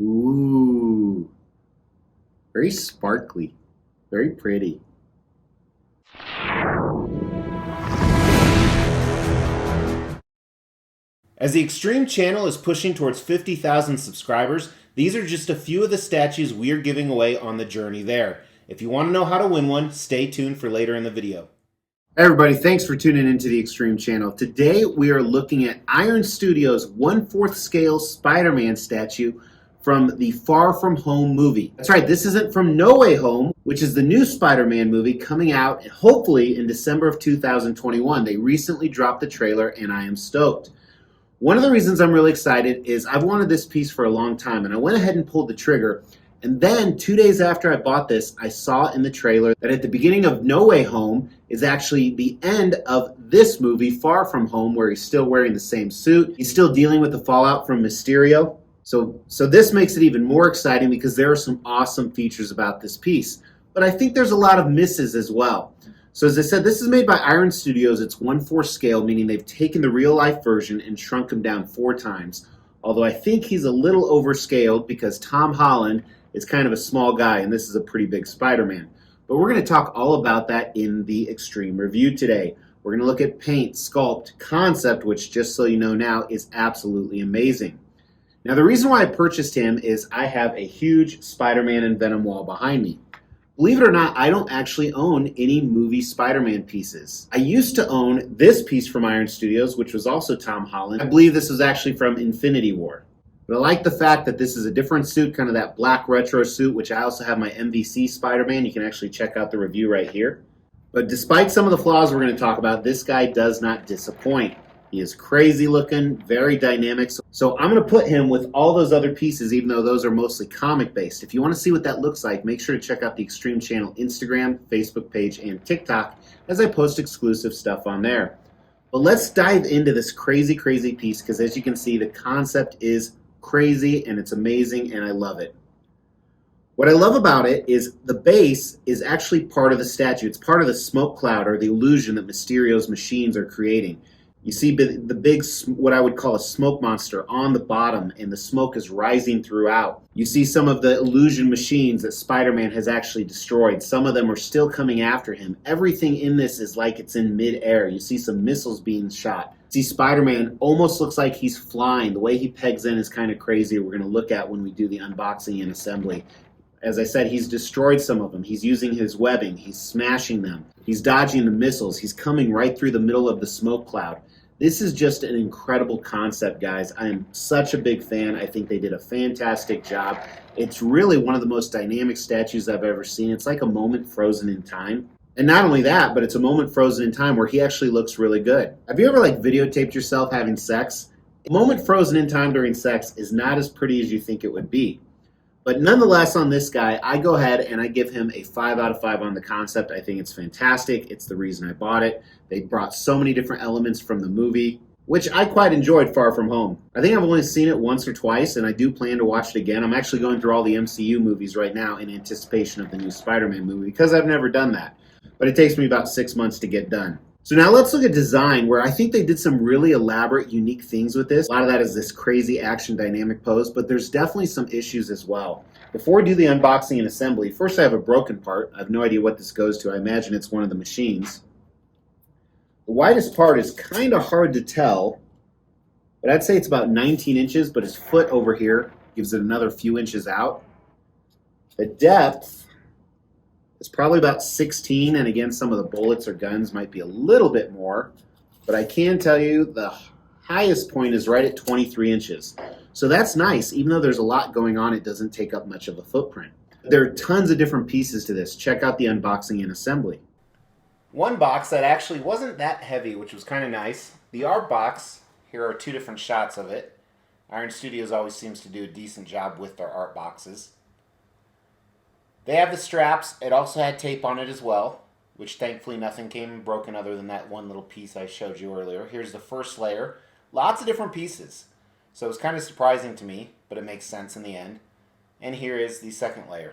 Ooh, very sparkly, very pretty. As the Extreme channel is pushing towards 50,000 subscribers, these are just a few of the statues we are giving away on the journey there. If you want to know how to win one, stay tuned for later in the video. Hey everybody, thanks for tuning into the Extreme channel. Today we are looking at Iron Studios' 1/4 scale Spider-Man statue from the Far From Home movie. That's right, this isn't from No Way Home, which is the new Spider-Man movie coming out hopefully in December of 2021. They recently dropped the trailer and I am stoked. One of the reasons I'm really excited is I've wanted this piece for a long time, and I went ahead and pulled the trigger. And then 2 days after I bought this, I saw in the trailer that at the beginning of No Way Home is actually the end of this movie, Far From Home, where he's still wearing the same suit. He's still dealing with the fallout from Mysterio. So this makes it even more exciting because there are some awesome features about this piece. But I think there's a lot of misses as well. So as I said, this is made by Iron Studios. It's 1/4 scale, meaning they've taken the real life version and shrunk him down 4 times. Although I think he's a little overscaled because Tom Holland is kind of a small guy and this is a pretty big Spider-Man. But we're going to talk all about that in the Extreme review today. We're going to look at paint, sculpt, concept, which just so you know now is absolutely amazing. Now the reason why I purchased him is I have a huge Spider-Man and Venom wall behind me. Believe it or not, I don't actually own any movie Spider-Man pieces. I used to own this piece from Iron Studios, which was also Tom Holland. I believe this was actually from Infinity War. But I like the fact that this is a different suit, kind of that black retro suit, which I also have my MVC Spider-Man. You can actually check out the review right here. But despite some of the flaws we're going to talk about, this guy does not disappoint. He is crazy looking, very dynamic. So I'm going to put him with all those other pieces, even though those are mostly comic based. If you want to see what that looks like, make sure to check out the Extreme channel Instagram, Facebook page, and TikTok as I post exclusive stuff on there. But let's dive into this crazy, crazy piece because as you can see, the concept is crazy and it's amazing and I love it. What I love about it is the base is actually part of the statue. It's part of the smoke cloud or the illusion that Mysterio's machines are creating. You see the big, what I would call a smoke monster on the bottom, and the smoke is rising throughout. You see some of the illusion machines that Spider-Man has actually destroyed. Some of them are still coming after him. Everything in this is like it's in mid-air. You see some missiles being shot. See, Spider-Man almost looks like he's flying. The way he pegs in is kind of crazy. We're going to look at when we do the unboxing and assembly. As I said, he's destroyed some of them. He's using his webbing. He's smashing them. He's dodging the missiles. He's coming right through the middle of the smoke cloud. This is just an incredible concept, guys. I am such a big fan. I think they did a fantastic job. It's really one of the most dynamic statues I've ever seen. It's like a moment frozen in time. And not only that, but it's a moment frozen in time where he actually looks really good. Have you ever videotaped yourself having sex? A moment frozen in time during sex is not as pretty as you think it would be. But nonetheless, on this guy, I go ahead and I give him a 5 out of 5 on the concept. I think it's fantastic. It's the reason I bought it. They brought so many different elements from the movie, which I quite enjoyed, Far From Home. I think I've only seen it once or twice, and I do plan to watch it again. I'm actually going through all the MCU movies right now in anticipation of the new Spider-Man movie because I've never done that. But it takes me about 6 months to get done. So now let's look at design, where I think they did some really elaborate, unique things with this. A lot of that is this crazy action dynamic pose, but there's definitely some issues as well. Before we do the unboxing and assembly, first I have a broken part. I have no idea what this goes to. I imagine it's one of the machines. The widest part is kind of hard to tell, but I'd say it's about 19 inches, but his foot over here gives it another few inches out. The depth is probably about 16, and again, some of the bullets or guns might be a little bit more, but I can tell you the highest point is right at 23 inches. So that's nice. Even though there's a lot going on, it doesn't take up much of a footprint. There are tons of different pieces to this. Check out the unboxing and assembly. One box that actually wasn't that heavy, which was kind of nice. The art box, here are 2 different shots of it. Iron Studios always seems to do a decent job with their art boxes. They have the straps. It also had tape on it as well, which thankfully nothing came broken other than that one little piece I showed you earlier. Here's the first layer. Lots of different pieces. So it was kind of surprising to me, but it makes sense in the end. And here is the second layer.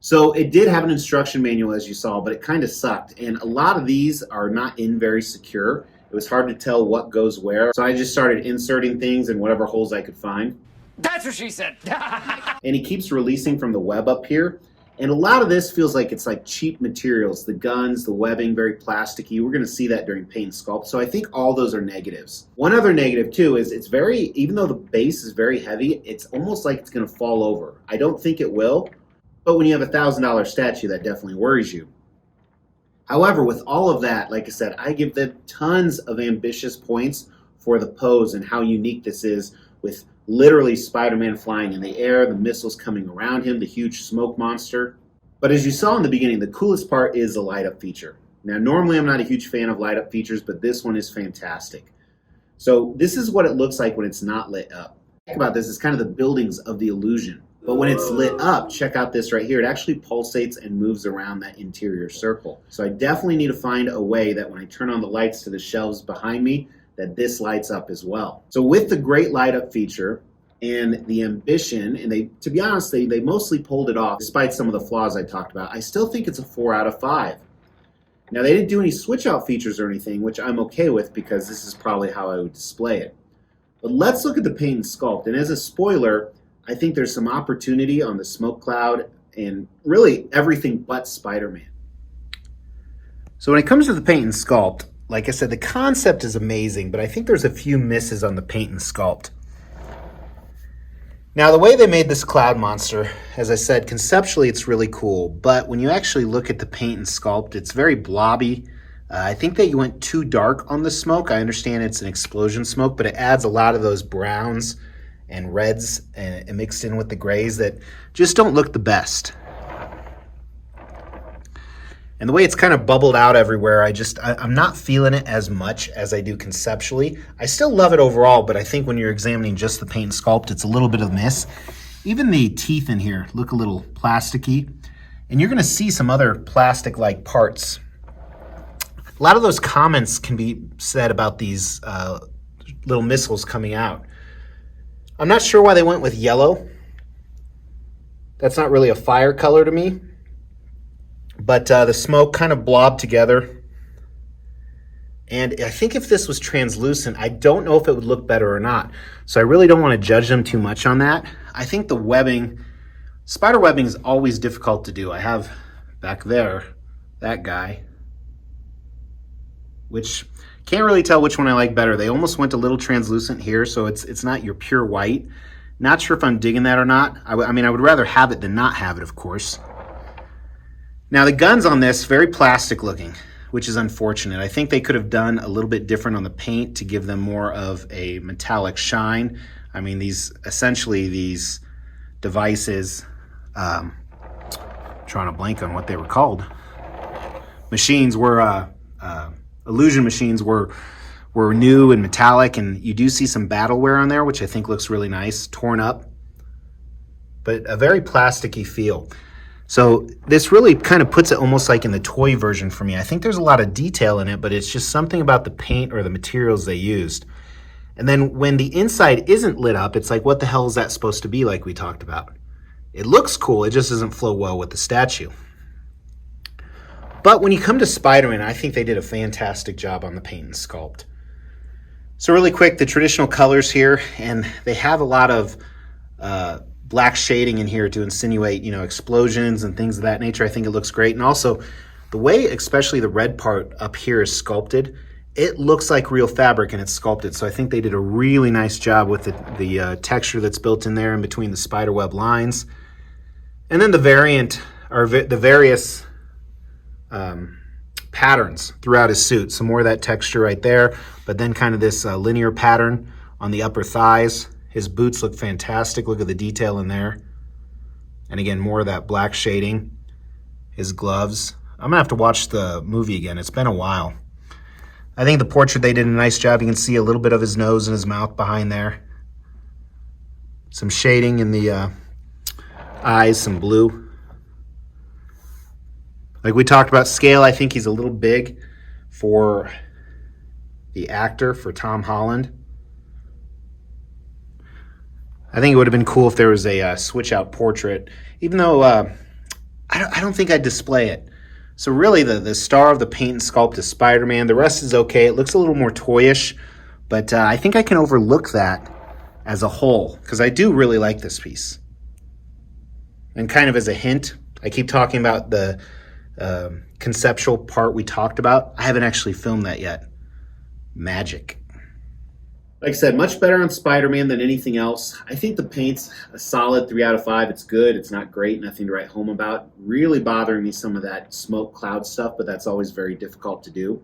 So it did have an instruction manual, as you saw, but it kind of sucked. And a lot of these are not in very secure. It was hard to tell what goes where. So I just started inserting things in whatever holes I could find. That's what she said. And he keeps releasing from the web up here. And a lot of this feels like it's like cheap materials. The guns, the webbing, very plasticky. We're going to see that during paint and sculpt. So I think all those are negatives. One other negative too is it's very, even though the base is very heavy, it's almost like it's going to fall over. I don't think it will. But when you have $1,000 statue, that definitely worries you. However, with all of that, like I said, I give them tons of ambitious points for the pose and how unique this is, with literally Spider-Man flying in the air, the missiles coming around him, the huge smoke monster. But as you saw in the beginning, the coolest part is the light up feature. Now, normally I'm not a huge fan of light up features, but this one is fantastic. So this is what it looks like when it's not lit up. Think about this, it's kind of the buildings of the illusion. But when it's lit up, check out this right here. It actually pulsates and moves around that interior circle. So I definitely need to find a way that when I turn on the lights to the shelves behind me, that this lights up as well. So with the great light up feature and the ambition, and they, to be honest, they mostly pulled it off despite some of the flaws I talked about. I still think it's a 4 out of 5. Now they didn't do any switch out features or anything, which I'm okay with because this is probably how I would display it. But let's look at the paint and sculpt. And as a spoiler, I think there's some opportunity on the smoke cloud and really everything but Spider-Man. So when it comes to the paint and sculpt, like I said, the concept is amazing, but I think there's a few misses on the paint and sculpt. Now, the way they made this cloud monster, as I said, conceptually it's really cool, but when you actually look at the paint and sculpt, it's very blobby. I think that you went too dark on the smoke. I understand it's an explosion smoke, but it adds a lot of those browns and reds and mixed in with the grays that just don't look the best. And the way it's kind of bubbled out everywhere, I'm not feeling it as much as I do conceptually. I still love it overall, but I think when you're examining just the paint and sculpt, it's a little bit of a miss. Even the teeth in here look a little plasticky, and you're gonna see some other plastic-like parts. A lot of those comments can be said about these little missiles coming out. I'm not sure why they went with yellow. That's not really a fire color to me. But the smoke kind of blobbed together. And I think if this was translucent, I don't know if it would look better or not. So I really don't want to judge them too much on that. I think the webbing, spider webbing is always difficult to do. I have back there, that guy, which can't really tell which one I like better. They almost went a little translucent here, so it's not your pure white. Not sure if I'm digging that or not. I mean, I would rather have it than not have it, of course. Now the guns on this, very plastic looking, which is unfortunate. I think they could have done a little bit different on the paint to give them more of a metallic shine. I mean, essentially these devices, trying to blank on what they were called. Machines were, illusion machines were new and metallic, and you do see some battle wear on there, which I think looks really nice, torn up, but a very plasticky feel. So this really kind of puts it almost like in the toy version for me. I think there's a lot of detail in it, but it's just something about the paint or the materials they used. And then when the inside isn't lit up, it's like, what the hell is that supposed to be, like we talked about? It looks cool, it just doesn't flow well with the statue. But when you come to Spider-Man, I think they did a fantastic job on the paint and sculpt. So really quick, the traditional colors here, and they have a lot of black shading in here to insinuate, explosions and things of that nature. I think it looks great. And also, the way especially the red part up here is sculpted, it looks like real fabric and it's sculpted. So I think they did a really nice job with the texture that's built in there in between the spiderweb lines. And then the various patterns throughout his suit. Some more of that texture right there, but then kind of this linear pattern on the upper thighs. His boots look fantastic. Look at the detail in there. And again, more of that black shading. His gloves. I'm gonna have to watch the movie again. It's been a while. I think the portrait, they did a nice job. You can see a little bit of his nose and his mouth behind there. Some shading in the eyes, some blue. Like we talked about scale, I think he's a little big for the actor, for Tom Holland. I think it would have been cool if there was a switch out portrait, even though I don't think I'd display it. So really the star of the paint and sculpt is Spider-Man. The rest is okay. It looks a little more toyish, but I think I can overlook that as a whole because I do really like this piece. And kind of as a hint, I keep talking about the conceptual part we talked about. I haven't actually filmed that yet. Magic. Like I said, much better on Spider-Man than anything else. I think the paint's a solid 3 out of 5. It's good. It's not great. Nothing to write home about. Really bothering me some of that smoke cloud stuff, but that's always very difficult to do.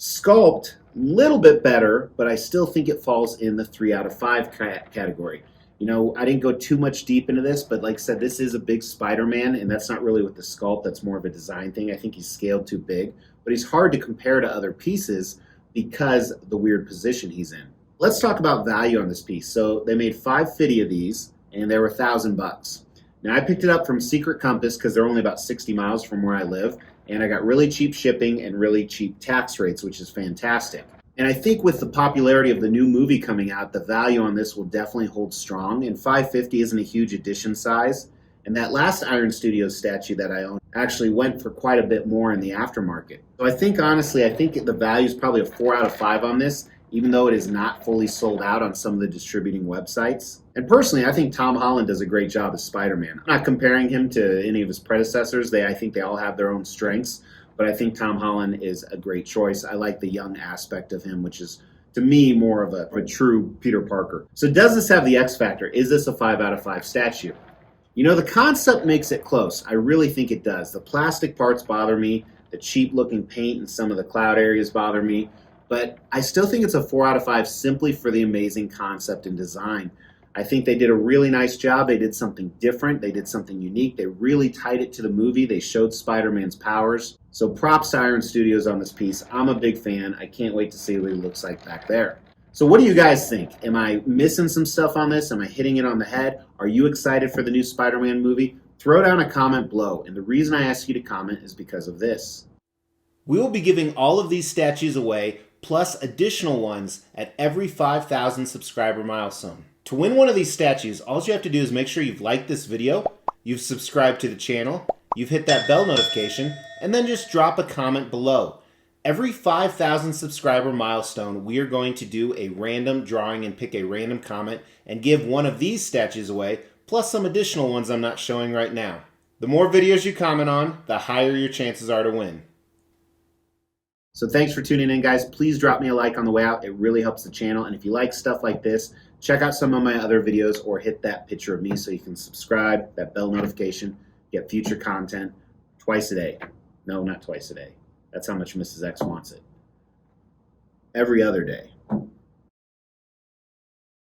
Sculpt, a little bit better, but I still think it falls in the 3 out of 5 category. You know, I didn't go too much deep into this, but like I said, this is a big Spider-Man, and that's not really with the sculpt. That's more of a design thing. I think he's scaled too big, but he's hard to compare to other pieces because of the weird position he's in. Let's talk about value on this piece. So they made 550 of these, and they were $1,000. Now I picked it up from Secret Compass because they're only about 60 miles from where I live, and I got really cheap shipping and really cheap tax rates, which is fantastic. And I think with the popularity of the new movie coming out, the value on this will definitely hold strong, and 550 isn't a huge edition size. And that last Iron Studios statue that I own actually went for quite a bit more in the aftermarket. So I think, honestly, I think the value is probably a 4 out of 5 on this, even though it is not fully sold out on some of the distributing websites. And personally, I think Tom Holland does a great job as Spider-Man. I'm not comparing him to any of his predecessors. I think they all have their own strengths, but I think Tom Holland is a great choice. I like the young aspect of him, which is, to me, more of a true Peter Parker. So does this have the X factor? Is this a 5 out of 5 statue? You know, the concept makes it close. I really think it does. The plastic parts bother me. The cheap-looking paint and some of the cloud areas bother me. But I still think it's a 4 out of 5 simply for the amazing concept and design. I think they did a really nice job. They did something different. They did something unique. They really tied it to the movie. They showed Spider-Man's powers. So props to Iron Studios on this piece. I'm a big fan. I can't wait to see what he looks like back there. So what do you guys think? Am I missing some stuff on this? Am I hitting it on the head? Are you excited for the new Spider-Man movie? Throw down a comment below. And the reason I ask you to comment is because of this. We will be giving all of these statues away, plus additional ones at every 5,000 subscriber milestone. To win one of these statues, all you have to do is make sure you've liked this video, you've subscribed to the channel, you've hit that bell notification, and then just drop a comment below. Every 5,000 subscriber milestone, we are going to do a random drawing and pick a random comment and give one of these statues away, plus some additional ones I'm not showing right now. The more videos you comment on, the higher your chances are to win. So thanks for tuning in, guys. Please drop me a like on the way out. It really helps the channel. And if you like stuff like this, check out some of my other videos or hit that picture of me so you can subscribe, that bell notification, get future content twice a day. No, not twice a day. That's how much Mrs. X wants it. Every other day.